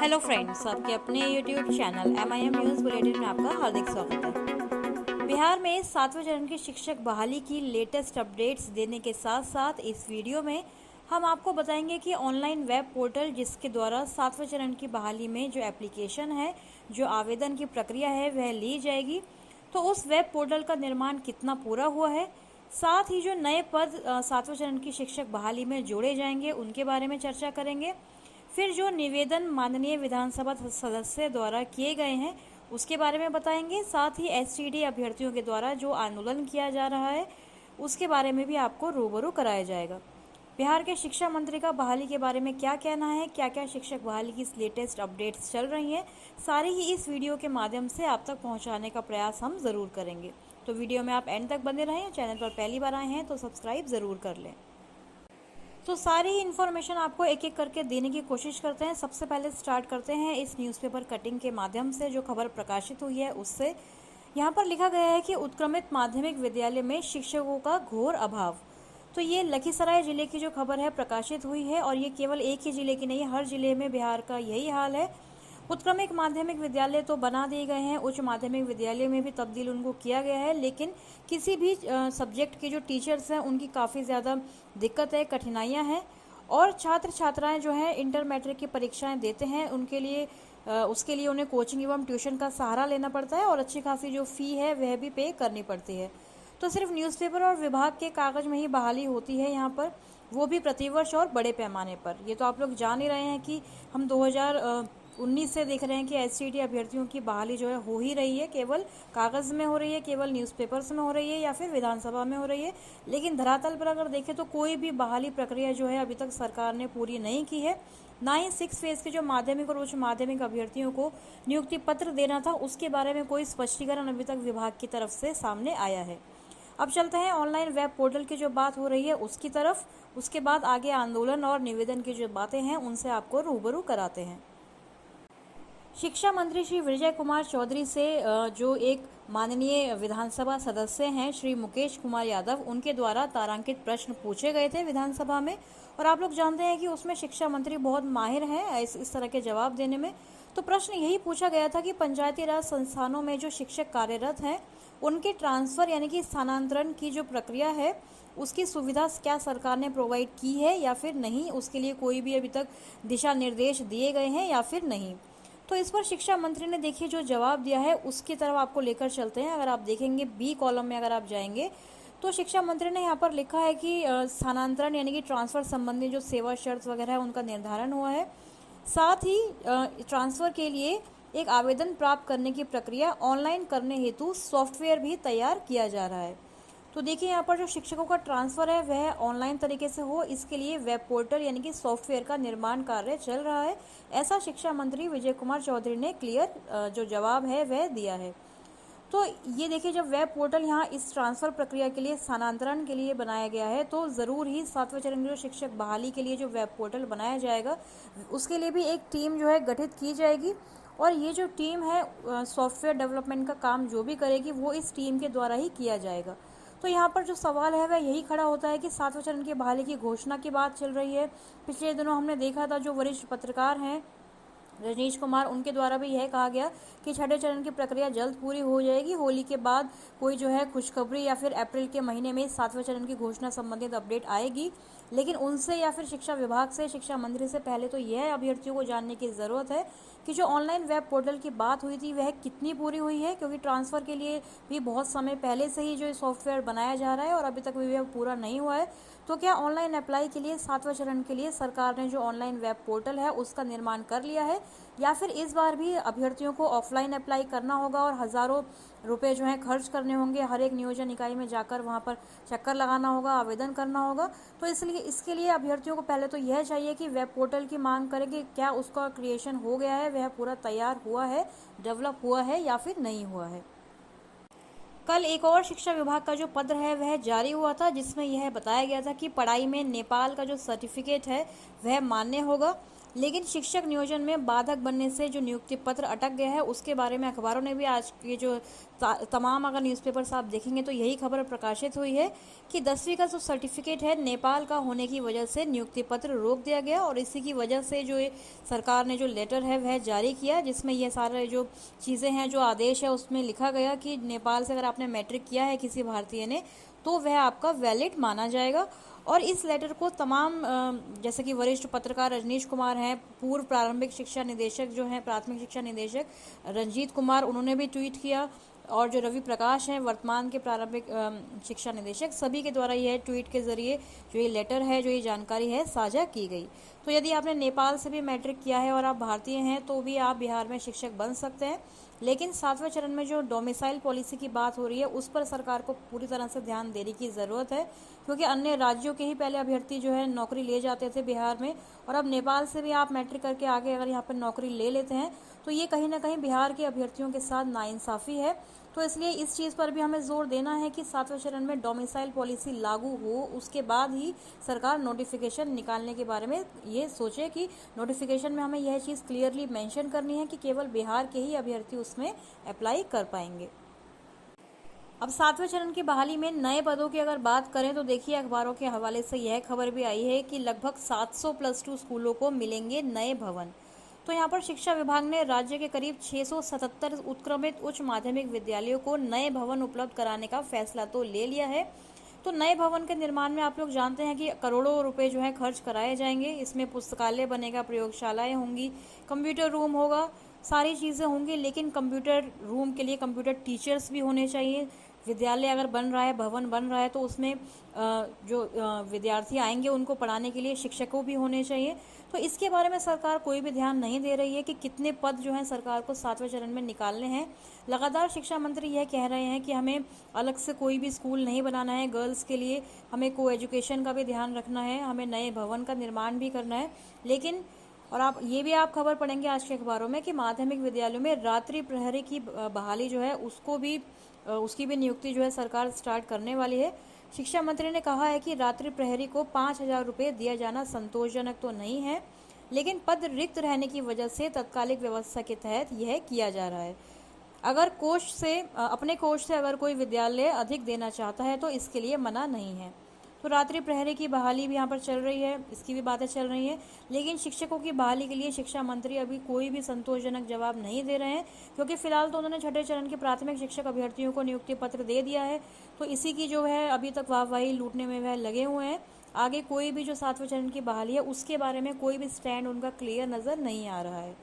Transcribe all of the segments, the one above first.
Hello friends, आपके अपने YouTube channel MIM news bulletin में आपका हार्दिक स्वागत है। बिहार में 7वें चरण की शिक्षक बहाली की लेटेस्ट अपडेट्स देने के साथ साथ इस वीडियो में हम आपको बताएंगे कि ऑनलाइन वेब पोर्टल जिसके द्वारा 7वें चरण की बहाली में जो एप्लीकेशन है, जो आवेदन की प्रक्रिया है वह ली जाएगी, तो उस वेब पोर्टल का निर्माण कितना पूरा हुआ है, साथ ही जो नए पद 7वें चरण की शिक्षक बहाली में जोड़े जाएंगे उनके बारे में चर्चा करेंगे। फिर जो निवेदन माननीय विधानसभा सदस्य द्वारा किए गए हैं उसके बारे में बताएंगे। साथ ही STD अभ्यर्थियों के द्वारा जो आंदोलन किया जा रहा है उसके बारे में भी आपको रूबरू कराया जाएगा। बिहार के शिक्षा मंत्री का बहाली के बारे में क्या कहना है, क्या क्या शिक्षक बहाली की लेटेस्ट अपडेट्स चल रही हैं, सारी ही इस वीडियो के माध्यम से आप तक पहुंचाने का प्रयास हम ज़रूर करेंगे। तो वीडियो में आप एंड तक बने रहें। चैनल पर पहली बार आए हैं तो सब्सक्राइब ज़रूर कर लें। तो सारी ही इन्फॉर्मेशन आपको एक एक करके देने की कोशिश करते हैं। सबसे पहले स्टार्ट करते हैं इस न्यूज़पेपर कटिंग के माध्यम से जो खबर प्रकाशित हुई है उससे। यहाँ पर लिखा गया है कि उत्क्रमित माध्यमिक विद्यालय में शिक्षकों का घोर अभाव। तो ये लखीसराय जिले की जो खबर है प्रकाशित हुई है, और ये केवल एक ही जिले की नहीं है, हर जिले में बिहार का यही हाल है। उत्क्रमित माध्यमिक विद्यालय तो बना दिए गए हैं, उच्च माध्यमिक विद्यालय में भी तब्दील उनको किया गया है, लेकिन किसी भी सब्जेक्ट के जो टीचर्स हैं उनकी काफ़ी ज़्यादा दिक्कत है, कठिनाइयां हैं। और छात्र छात्राएं जो हैं इंटर मैट्रिक की परीक्षाएं देते हैं, उनके लिए उसके लिए उन्हें कोचिंग एवं ट्यूशन का सहारा लेना पड़ता है, और अच्छी खासी जो फ़ी है वह भी पे करनी पड़ती है। तो सिर्फ न्यूज़पेपर और विभाग के कागज़ में ही बहाली होती है यहाँ पर, वो भी प्रतिवर्ष और बड़े पैमाने पर। ये तो आप लोग जान ही रहे हैं कि हम 2019 से देख रहे हैं कि STD अभ्यर्थियों की बहाली जो है हो ही रही है, केवल कागज़ में हो रही है, केवल न्यूज़पेपर्स में हो रही है या फिर विधानसभा में हो रही है। लेकिन धरातल पर अगर देखें तो कोई भी बहाली प्रक्रिया जो है अभी तक सरकार ने पूरी नहीं की है। ना ही 6 फेज़ के जो माध्यमिक और उच्च माध्यमिक अभ्यर्थियों को नियुक्ति पत्र देना था उसके बारे में कोई स्पष्टीकरण अभी तक विभाग की तरफ से सामने आया है। अब चलते हैं ऑनलाइन वेब पोर्टल की जो बात हो रही है उसकी तरफ। उसके बाद आगे आंदोलन और निवेदन की जो बातें हैं उनसे आपको रूबरू कराते हैं। शिक्षा मंत्री श्री विजय कुमार चौधरी से जो एक माननीय विधानसभा सदस्य हैं श्री मुकेश कुमार यादव, उनके द्वारा तारांकित प्रश्न पूछे गए थे विधानसभा में, और आप लोग जानते हैं कि उसमें शिक्षा मंत्री बहुत माहिर हैं इस तरह के जवाब देने में। तो प्रश्न यही पूछा गया था कि पंचायती राज संस्थानों में जो शिक्षक कार्यरत हैं उनके ट्रांसफ़र यानी कि स्थानांतरण की जो प्रक्रिया है उसकी सुविधा क्या सरकार ने प्रोवाइड की है या फिर नहीं, उसके लिए कोई भी अभी तक दिशा निर्देश दिए गए हैं या फिर नहीं। तो इस पर शिक्षा मंत्री ने देखिए जो जवाब दिया है उसकी तरफ आपको लेकर चलते हैं। अगर आप देखेंगे B कॉलम में अगर आप जाएंगे तो शिक्षा मंत्री ने यहाँ पर लिखा है कि स्थानांतरण यानी कि ट्रांसफ़र संबंधी जो सेवा शर्त वगैरह है उनका निर्धारण हुआ है। साथ ही ट्रांसफ़र के लिए एक आवेदन प्राप्त करने की प्रक्रिया ऑनलाइन करने हेतु सॉफ्टवेयर भी तैयार किया जा रहा है। तो देखिए यहाँ पर जो शिक्षकों का ट्रांसफ़र है वह ऑनलाइन तरीके से हो, इसके लिए वेब पोर्टल यानी कि सॉफ्टवेयर का निर्माण कार्य चल रहा है, ऐसा शिक्षा मंत्री विजय कुमार चौधरी ने क्लियर जो जवाब है वह दिया है। तो ये देखिए जब वेब पोर्टल यहाँ इस ट्रांसफ़र प्रक्रिया के लिए स्थानांतरण के लिए बनाया गया है तो ज़रूर ही 7वें चरण जो शिक्षक बहाली के लिए जो वेब पोर्टल बनाया जाएगा उसके लिए भी एक टीम जो है गठित की जाएगी, और ये जो टीम है सॉफ्टवेयर डेवलपमेंट का काम जो भी करेगी वो इस टीम के द्वारा ही किया जाएगा। तो यहाँ पर जो सवाल है वह यही खड़ा होता है कि 7वें चरण की बहाली की घोषणा की बात चल रही है। पिछले दिनों हमने देखा था जो वरिष्ठ पत्रकार हैं रजनीश कुमार, उनके द्वारा भी यह कहा गया कि 6ठे चरण की प्रक्रिया जल्द पूरी हो जाएगी, होली के बाद कोई जो है खुशखबरी या फिर अप्रैल के महीने में 7वें चरण की घोषणा संबंधित अपडेट आएगी। लेकिन उनसे या फिर शिक्षा विभाग से, शिक्षा मंत्री से पहले तो यह अभ्यर्थियों को जानने की ज़रूरत है कि जो ऑनलाइन वेब पोर्टल की बात हुई थी वह कितनी पूरी हुई है, क्योंकि ट्रांसफ़र के लिए भी बहुत समय पहले से ही जो सॉफ्टवेयर बनाया जा रहा है और अभी तक भी वह पूरा नहीं हुआ है। तो क्या ऑनलाइन अप्लाई के लिए 7वें चरण के लिए सरकार ने जो ऑनलाइन वेब पोर्टल है उसका निर्माण कर लिया है, या फिर इस बार भी अभ्यर्थियों को ऑफलाइन अप्लाई करना होगा और हज़ारों रुपए जो हैं खर्च करने होंगे, हर एक नियोजन इकाई में जाकर वहां पर चक्कर लगाना होगा, आवेदन करना होगा। तो इसलिए इसके लिए अभ्यर्थियों को पहले तो यह चाहिए कि वेब पोर्टल की मांग करें कि क्या उसका क्रिएशन हो गया है, वह पूरा तैयार हुआ है, डेवलप हुआ है या फिर नहीं हुआ है। कल एक और शिक्षा विभाग का जो पत्र है वह जारी हुआ था, जिसमें यह बताया गया था कि पढ़ाई में नेपाल का जो सर्टिफिकेट है वह मान्य होगा। लेकिन शिक्षक नियोजन में बाधक बनने से जो नियुक्ति पत्र अटक गया है, उसके बारे में अखबारों ने भी आज ये जो तमाम अगर न्यूज़पेपर्स आप देखेंगे तो यही खबर प्रकाशित हुई है कि 10वीं का जो सर्टिफिकेट है नेपाल का होने की वजह से नियुक्ति पत्र रोक दिया गया, और इसी की वजह से जो सरकार ने जो लेटर है वह जारी किया, जिसमें ये सारे जो चीज़ें हैं, जो आदेश है, उसमें लिखा गया कि नेपाल से अगर आपने मैट्रिक किया है किसी भारतीय ने तो वह आपका वैलिड माना जाएगा। और इस लेटर को तमाम जैसे कि वरिष्ठ पत्रकार रजनीश कुमार हैं, पूर्व प्रारंभिक शिक्षा निदेशक जो हैं, प्राथमिक शिक्षा निदेशक रंजीत कुमार, उन्होंने भी ट्वीट किया, और जो रवि प्रकाश हैं वर्तमान के प्रारंभिक शिक्षा निदेशक, सभी के द्वारा यह ट्वीट के जरिए जो ये लेटर है, जो ये जानकारी है, साझा की गई। तो यदि आपने नेपाल से भी मैट्रिक किया है और आप भारतीय हैं तो भी आप बिहार में शिक्षक बन सकते हैं। लेकिन 7वें चरण में जो डोमिसाइल पॉलिसी की बात हो रही है उस पर सरकार को पूरी तरह से ध्यान देने की ज़रूरत है, क्योंकि अन्य राज्यों के ही पहले अभ्यर्थी जो है नौकरी ले जाते थे बिहार में, और अब नेपाल से भी आप मैट्रिक करके आगे अगर यहाँ पर नौकरी ले लेते हैं तो ये कहीं ना कहीं बिहार के अभ्यर्थियों के साथ नाइंसाफ़ी है। तो इसलिए इस चीज़ पर भी हमें जोर देना है कि 7वें चरण में डोमिसाइल पॉलिसी लागू हो, उसके बाद ही सरकार नोटिफिकेशन निकालने के बारे में ये सोचे कि नोटिफिकेशन में हमें यह चीज़ क्लियरली मेंशन करनी है कि केवल बिहार के ही अभ्यर्थी उसमें अप्लाई कर पाएंगे। अब 7वें चरण की बहाली में नए पदों की अगर बात करें तो देखिए अखबारों के हवाले से यह खबर भी आई है कि लगभग 700 +2 स्कूलों को मिलेंगे नए भवन। तो यहाँ पर शिक्षा विभाग ने राज्य के करीब 677 उत्क्रमित उच्च माध्यमिक विद्यालयों को नए भवन उपलब्ध कराने का फैसला तो ले लिया है। तो नए भवन के निर्माण में आप लोग जानते हैं कि करोड़ों रुपए जो है खर्च कराए जाएंगे। इसमें पुस्तकालय बनेगा, प्रयोगशालाएं होंगी, कंप्यूटर रूम होगा, सारी चीज़ें होंगी। लेकिन कंप्यूटर रूम के लिए कंप्यूटर टीचर्स भी होने चाहिए। विद्यालय अगर बन रहा है, भवन बन रहा है, तो उसमें जो विद्यार्थी आएंगे उनको पढ़ाने के लिए शिक्षकों भी होने चाहिए। तो इसके बारे में सरकार कोई भी ध्यान नहीं दे रही है कि कितने पद जो हैं सरकार को 7वें चरण में निकालने हैं। लगातार शिक्षा मंत्री यह कह रहे हैं कि हमें अलग से कोई भी स्कूल नहीं बनाना है गर्ल्स के लिए, हमें को एजुकेशन का भी ध्यान रखना है, हमें नए भवन का निर्माण भी करना है। लेकिन और आप खबर पढ़ेंगे आज के अखबारों में कि माध्यमिक विद्यालयों में रात्रि प्रहरी की बहाली जो है उसकी भी नियुक्ति जो है सरकार स्टार्ट करने वाली है। शिक्षा मंत्री ने कहा है कि रात्रि प्रहरी को 5,000 रुपये दिया जाना संतोषजनक तो नहीं है, लेकिन पद रिक्त रहने की वजह से तत्कालिक व्यवस्था के तहत यह किया जा रहा है। अगर अपने कोष से अगर कोई विद्यालय अधिक देना चाहता है तो इसके लिए मना नहीं है। तो रात्रि प्रहरी की बहाली भी यहाँ पर चल रही है, इसकी भी बातें चल रही हैं। लेकिन शिक्षकों की बहाली के लिए शिक्षा मंत्री अभी कोई भी संतोषजनक जवाब नहीं दे रहे हैं, क्योंकि फिलहाल तो उन्होंने 6ठे चरण के प्राथमिक शिक्षक अभ्यर्थियों को नियुक्ति पत्र दे दिया है। तो इसी की जो है अभी तक वाहवाही लूटने में वह लगे हुए हैं। आगे कोई भी जो 7वें चरण की बहाली है उसके बारे में कोई भी स्टैंड उनका क्लियर नज़र नहीं आ रहा है।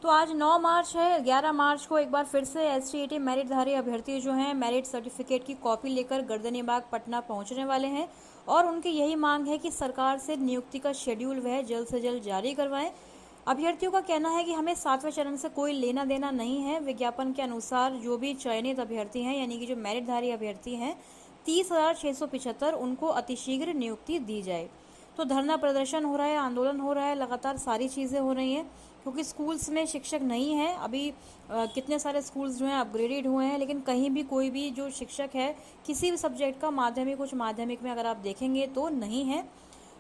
तो आज 9 मार्च है, 11 मार्च को एक बार फिर से STAT मेरिटधारी अभ्यर्थी जो हैं मेरिट सर्टिफिकेट की कॉपी लेकर गर्दनीबाग पटना पहुंचने वाले हैं, और उनकी यही मांग है कि सरकार से नियुक्ति का शेड्यूल वह जल्द से जल्द जारी करवाएं। अभ्यर्थियों का कहना है कि हमें 7वें चरण से कोई लेना देना नहीं है। विज्ञापन के अनुसार जो भी चयनित अभ्यर्थी हैं, यानी कि जो मेरिटधारी अभ्यर्थी हैं, 30,675 उनको अतिशीघ्र नियुक्ति दी जाए। तो धरना प्रदर्शन हो रहा है, आंदोलन हो रहा है, लगातार सारी चीज़ें हो रही हैं, क्योंकि स्कूल्स में शिक्षक नहीं है। अभी कितने सारे स्कूल्स जो हैं अपग्रेडेड हुए हैं, लेकिन कहीं भी कोई भी जो शिक्षक है किसी भी सब्जेक्ट का, माध्यमिक उच्च माध्यमिक में अगर आप देखेंगे तो नहीं है।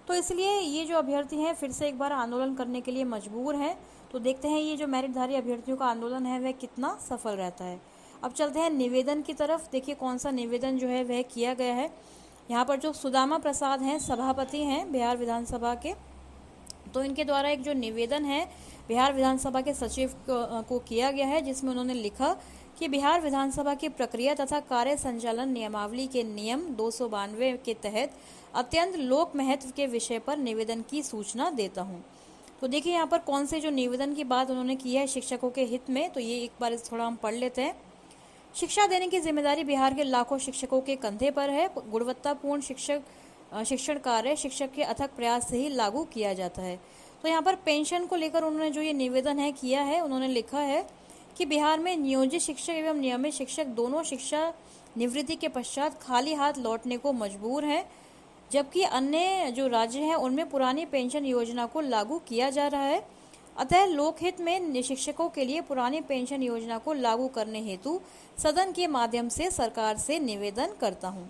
तो इसलिए ये जो अभ्यर्थी हैं फिर से एक बार आंदोलन करने के लिए मजबूर हैं। तो देखते हैं ये जो मेरिटधारी अभ्यर्थियों का आंदोलन है वह कितना सफल रहता है। अब चलते हैं निवेदन की तरफ। देखिए कौन सा निवेदन जो है वह किया गया है। यहाँ पर जो सुदामा प्रसाद हैं, सभापति हैं बिहार विधानसभा के, तो इनके द्वारा एक जो निवेदन है बिहार विधानसभा के सचिव को किया गया है, जिसमें उन्होंने लिखा कि बिहार विधानसभा की प्रक्रिया तथा कार्य संचालन नियमावली के नियम 292 के तहत अत्यंत लोक महत्व के विषय पर निवेदन की सूचना देता हूँ। तो देखिए यहाँ पर कौन से जो निवेदन की बात उन्होंने की है शिक्षकों के हित में, तो ये एक बार थोड़ा हम पढ़ लेते हैं। शिक्षा देने की जिम्मेदारी बिहार के लाखों शिक्षकों के कंधे पर है। गुणवत्तापूर्ण शिक्षण कार्य शिक्षक के अथक प्रयास से ही लागू किया जाता है। तो यहाँ पर पेंशन को लेकर उन्होंने जो ये निवेदन है किया है, उन्होंने लिखा है कि बिहार में नियोजित शिक्षक एवं नियमित शिक्षक दोनों शिक्षा निवृत्ति के पश्चात खाली हाथ लौटने को मजबूर हैं, जबकि अन्य जो राज्य हैं उनमें पुरानी पेंशन योजना को लागू किया जा रहा है। अतः लोकहित में शिक्षकों के लिए पुरानी पेंशन योजना को लागू करने हेतु सदन के माध्यम से सरकार से निवेदन करता हूँ।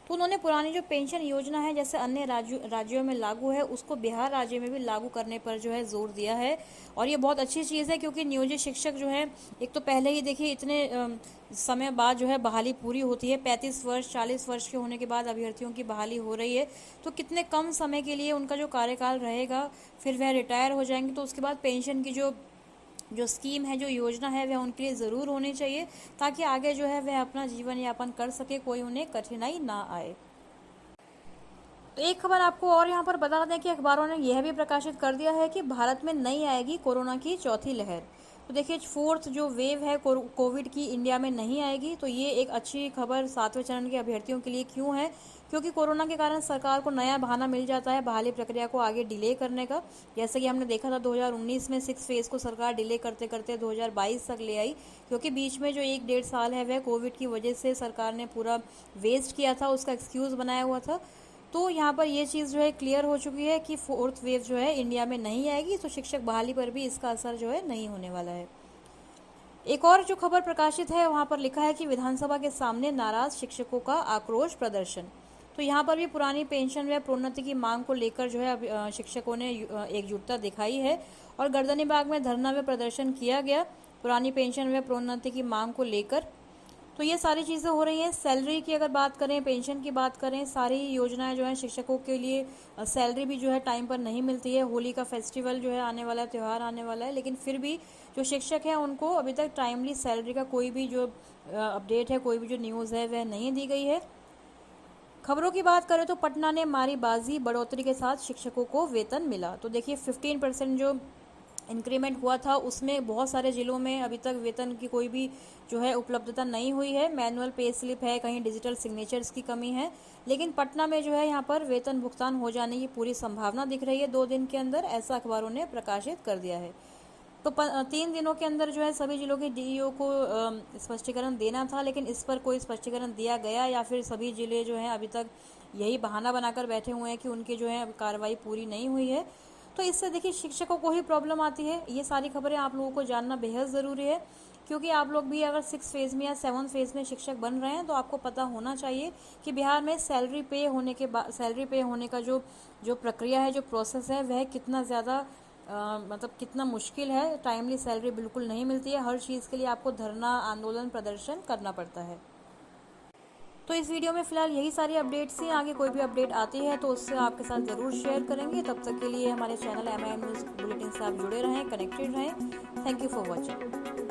तो उन्होंने पुरानी जो पेंशन योजना है जैसे अन्य राज्यों में लागू है, उसको बिहार राज्य में भी लागू करने पर जो है जोर दिया है। और ये बहुत अच्छी चीज़ है, क्योंकि नियोजित शिक्षक जो है, एक तो पहले ही देखिए इतने समय बाद जो है बहाली पूरी होती है, 35 वर्ष 40 वर्ष के होने के बाद अभ्यर्थियों की बहाली हो रही है। तो कितने कम समय के लिए उनका जो कार्यकाल रहेगा, फिर वह रिटायर हो जाएंगे, तो उसके बाद पेंशन की जो स्कीम है, जो योजना है, वह उनके लिए ज़रूर होनी चाहिए, ताकि आगे जो है वह अपना जीवन यापन कर सके, कोई उन्हें कठिनाई ना आए। तो एक खबर आपको और यहाँ पर बता दें कि अखबारों ने यह भी प्रकाशित कर दिया है कि भारत में नहीं आएगी कोरोना की चौथी लहर। तो देखिए, फोर्थ जो वेव है कोविड की, इंडिया में नहीं आएगी। तो ये एक अच्छी खबर 7वें चरण के अभ्यर्थियों के लिए क्यों है, क्योंकि कोरोना के कारण सरकार को नया बहाना मिल जाता है बहाली प्रक्रिया को आगे डिले करने का। जैसे कि हमने देखा था 2019 में 6 फेज को सरकार डिले करते करते 2022 तक ले आई, क्योंकि बीच में जो 1-1.5 साल है वह कोविड की वजह से सरकार ने पूरा वेस्ट किया था, उसका एक्सक्यूज़ बनाया हुआ था। तो यहाँ पर ये चीज़ जो है क्लियर हो चुकी है कि फोर्थ वेव जो है इंडिया में नहीं आएगी, तो शिक्षक बहाली पर भी इसका असर जो है नहीं होने वाला है। एक और जो खबर प्रकाशित है वहाँ पर लिखा है कि विधानसभा के सामने नाराज शिक्षकों का आक्रोश प्रदर्शन। तो यहाँ पर भी पुरानी पेंशन व प्रोन्नति की मांग को लेकर जो है शिक्षकों ने एकजुटता दिखाई है और गर्दनी बाग में धरना व प्रदर्शन किया गया पुरानी पेंशन व प्रोन्नति की मांग को लेकर। तो ये सारी चीज़ें हो रही हैं। सैलरी की अगर बात करें, पेंशन की बात करें, सारी योजनाएं जो हैं शिक्षकों के लिए, सैलरी भी जो है टाइम पर नहीं मिलती है। होली का फेस्टिवल जो है आने वाला है, त्यौहार आने वाला है, लेकिन फिर भी जो शिक्षक हैं उनको अभी तक टाइमली सैलरी का कोई भी जो अपडेट है, कोई भी जो न्यूज़ है वह नहीं दी गई है। खबरों की बात करें तो पटना ने मारी बाजी, बढ़ोतरी के साथ शिक्षकों को वेतन मिला। तो देखिए 15% जो इंक्रीमेंट हुआ था उसमें बहुत सारे ज़िलों में अभी तक वेतन की कोई भी जो है उपलब्धता नहीं हुई है। मैनुअल पे स्लिप है, कहीं डिजिटल सिग्नेचर्स की कमी है, लेकिन पटना में जो है यहाँ पर वेतन भुगतान हो जाने की पूरी संभावना दिख रही है 2 दिन के अंदर, ऐसा अखबारों ने प्रकाशित कर दिया है। तो 3 दिनों के अंदर जो है सभी जिलों के डीईओ को स्पष्टीकरण देना था, लेकिन इस पर कोई स्पष्टीकरण दिया गया या फिर सभी जिले जो हैं अभी तक यही बहाना बनाकर बैठे हुए हैं कि उनकी जो है कार्रवाई पूरी नहीं हुई है। तो इससे देखिए शिक्षकों को ही प्रॉब्लम आती है। ये सारी खबरें आप लोगों को जानना बेहद ज़रूरी है, क्योंकि आप लोग भी अगर 6 फेज़ में या 7 फेज़ में शिक्षक बन रहे हैं तो आपको पता होना चाहिए कि बिहार में सैलरी पे होने का जो प्रक्रिया है, जो प्रोसेस है, वह कितना ज़्यादा मतलब कितना मुश्किल है। टाइमली सैलरी बिल्कुल नहीं मिलती है, हर चीज़ के लिए आपको धरना, आंदोलन, प्रदर्शन करना पड़ता है। तो इस वीडियो में फ़िलहाल यही सारी अपडेट्स हैं। आगे कोई भी अपडेट आती है तो उससे आपके साथ ज़रूर शेयर करेंगे। तब तक के लिए हमारे चैनल MIM न्यूज़ बुलेटिन से आप जुड़े रहें, कनेक्टेड रहें। Thank you for watching.